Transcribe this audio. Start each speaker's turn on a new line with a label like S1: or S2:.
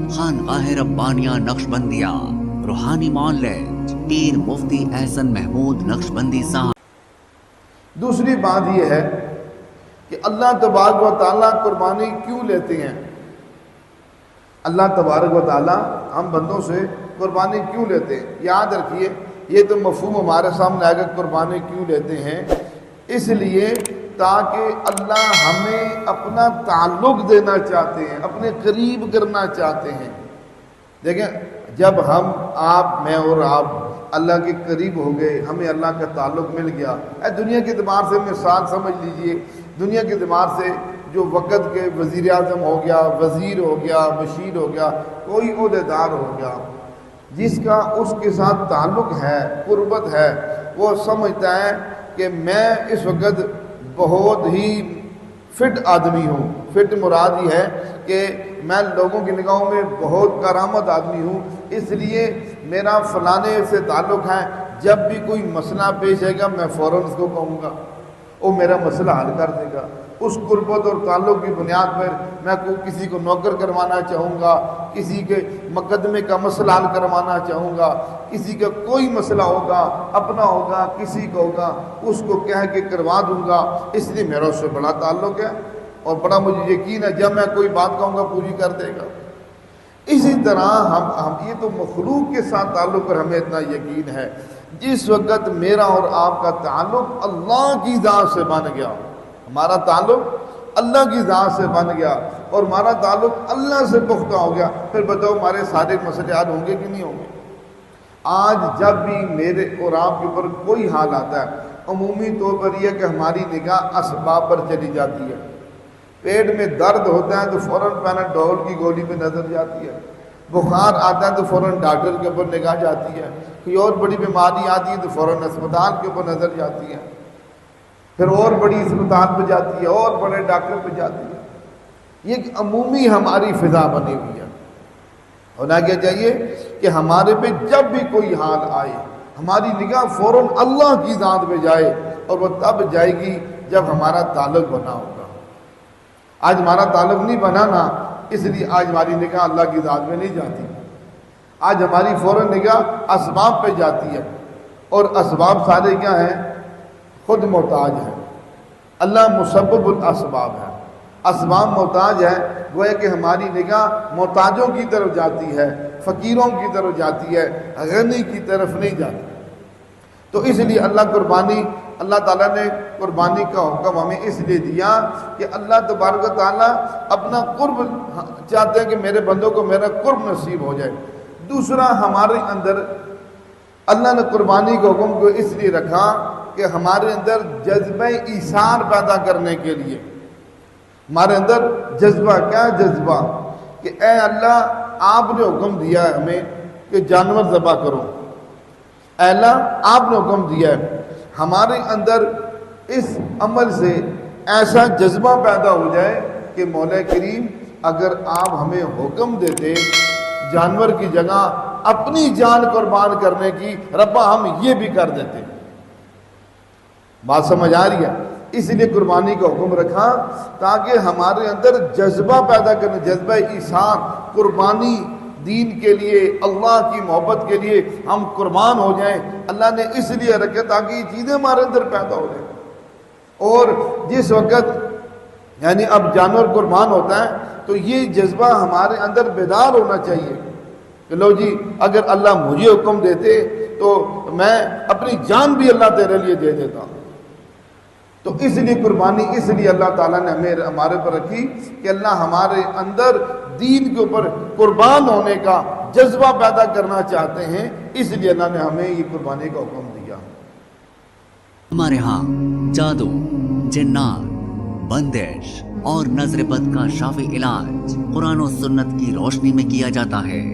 S1: खानकाह रब्बानिया नक्शबंदिया रूहानी मौलवी पीर मुफ्ती एहसन महमूद नक्शबंदी साहब।
S2: दूसरी बात यह है कि अल्लाह तबारक व तआला कुर्बानी क्यों लेते हैं। अल्लाह तबारक व तआला हम बंदों से कुर्बानी क्यों लेते हैं। याद रखिए, ये तो मफहूम हमारे सामने आएगा, कुर्बानी क्यों लेते हैं। इसलिए ताकि अल्लाह हमें अपना ताल्लुक़ देना चाहते हैं, अपने करीब करना चाहते हैं। देखें, जब हम आप मैं और आप अल्लाह के करीब हो गए, हमें अल्लाह का ताल्लुक़ मिल गया। दुनिया के अतबार से मिसाल समझ लीजिए, दुनिया के अतबार से जो वक़्त के वज़ीर आज़म हो गया, वज़ीर हो गया, बशीर हो गया, कोई ओहदेदार हो गया, जिसका उसके साथ ताल्लुक़ है, कुर्बत है, वो समझता है कि मैं इस वक़्त बहुत ही फिट आदमी हूँ। फिट मुराद ही है कि मैं लोगों की निगाहों में बहुत करामत आदमी हूँ, इसलिए मेरा फलाने से ताल्लुक़ है। जब भी कोई मसला पेश आएगा मैं फ़ौरन उसको कहूँगा, वो मेरा मसला हल कर देगा। उस कुर्बत और ताल्लुक़ की बुनियाद पर मैं किसी को नौकर करवाना चाहूँगा, किसी के मुकदमे का मसला हल करवाना चाहूँगा, किसी का कोई मसला होगा, अपना होगा, किसी का होगा, उसको कह के करवा दूँगा। इसलिए मेरा उससे बड़ा ताल्लुक़ है और बड़ा मुझे यकीन है जब मैं कोई बात कहूँगा पूरी कर देगा। इसी तरह हम ये तो मखलूक के साथ ताल्लुक़ पर हमें इतना यकीन है। जिस वक़्त मेरा और आपका ताल्लुक़ अल्लाह की ज़ात से बन गया, हमारा ताल्लुक़ अल्लाह की ज़ात से बन गया और हमारा ताल्लुक़ अल्लाह से पुख्ता हो गया, फिर बताओ हमारे सारे मसले हल होंगे कि नहीं होंगे। आज जब भी मेरे और आपके ऊपर कोई हाल आता है, अमूमी तौर पर यह कि हमारी निगाह असबाब पर चली जाती है। पेट में दर्द होता है तो फ़ौरन पैनाडोल की गोली पे नज़र जाती है, बुखार आता है तो फ़ौरन डॉक्टर के ऊपर निगाह जाती है, कोई और बड़ी बीमारी आती है तो फ़ौरन अस्पताल के ऊपर नज़र जाती है, फिर और बड़ी अस्पताल पे जाती है और बड़े डॉक्टर पे जाती है। ये एक अमूमी हमारी फ़िज़ा बनी हुई है। होना क्या चाहिए कि हमारे पे जब भी कोई हाल आए, हमारी निगाह फ़ौरन अल्लाह की ज़ात पे जाए, और वो तब जाएगी जब हमारा ताल्लुक़ बना होगा। आज हमारा ताल्लुक़ नहीं बना ना, इसलिए आज हमारी निगाह अल्लाह की ज़ात में नहीं जाती। आज हमारी फ़ौरन निगाह असबाब पे जाती है, और असबाब सारे क्या हैं, खुद मोहताज है। अल्लाह मुसब्बिबुल असबाब है, असबाब मोहताज है। गोया कि हमारी निगाह मोहताजों की तरफ जाती है, फ़कीरों की तरफ जाती है, गनी की तरफ नहीं जाती। तो इसलिए अल्लाह ताला ने कुर्बानी का हुक्म हमें इसलिए दिया कि अल्लाह तबारक व तआला अपना कुर्ब चाहते हैं कि मेरे बंदों को मेरा कुर्ब नसीब हो जाए। दूसरा, हमारे अंदर अल्लाह ने कुर्बानी के हुक्म को इसलिए रखा कि हमारे अंदर जज्बा ईसार पैदा करने के लिए। हमारे अंदर जज्बा, क्या जज्बा कि ए अल्लाह, आपने हुक्म दिया है हमें कि जानवर ज़बह करो। अल्लाह, आपने हुक्म दिया है, हमारे अंदर इस अमल से ऐसा जज्बा पैदा हो जाए कि मौला करीम अगर आप हमें हुक्म देते जानवर की जगह अपनी जान कुर्बान करने की, रब्बा हम ये भी कर देते। बात समझ आ रही है। इसलिए कुर्बानी का हुक्म रखा ताकि हमारे अंदर जज्बा पैदा करने, जज्बा ईसार, कुर्बानी दीन के लिए, अल्लाह की मोहब्बत के लिए हम कुर्बान हो जाएं। अल्लाह ने इसलिए रखे ताकि ये चीज़ें हमारे अंदर पैदा हो जाए। और जिस वक़्त यानी अब जानवर कुर्बान होता है तो ये जज्बा हमारे अंदर बेदार होना चाहिए कि लो जी, अगर अल्लाह मुझे हुक्म देते तो मैं अपनी जान भी अल्लाह तेरे लिए दे देता। तो इसलिए कुर्बानी इसलिए अल्लाह ताला ने हमारे पर रखी कि अल्लाह हमारे अंदर दीन के ऊपर कुर्बान होने का जज्बा पैदा करना चाहते हैं। इसलिए अल्लाह ने हमें ये कुर्बानी का हुक्म दिया।
S1: हमारे यहाँ जादू, जिन्नात, बंदिश और नजर बद का शाफी इलाज कुरान और सुन्नत की रोशनी में किया जाता है।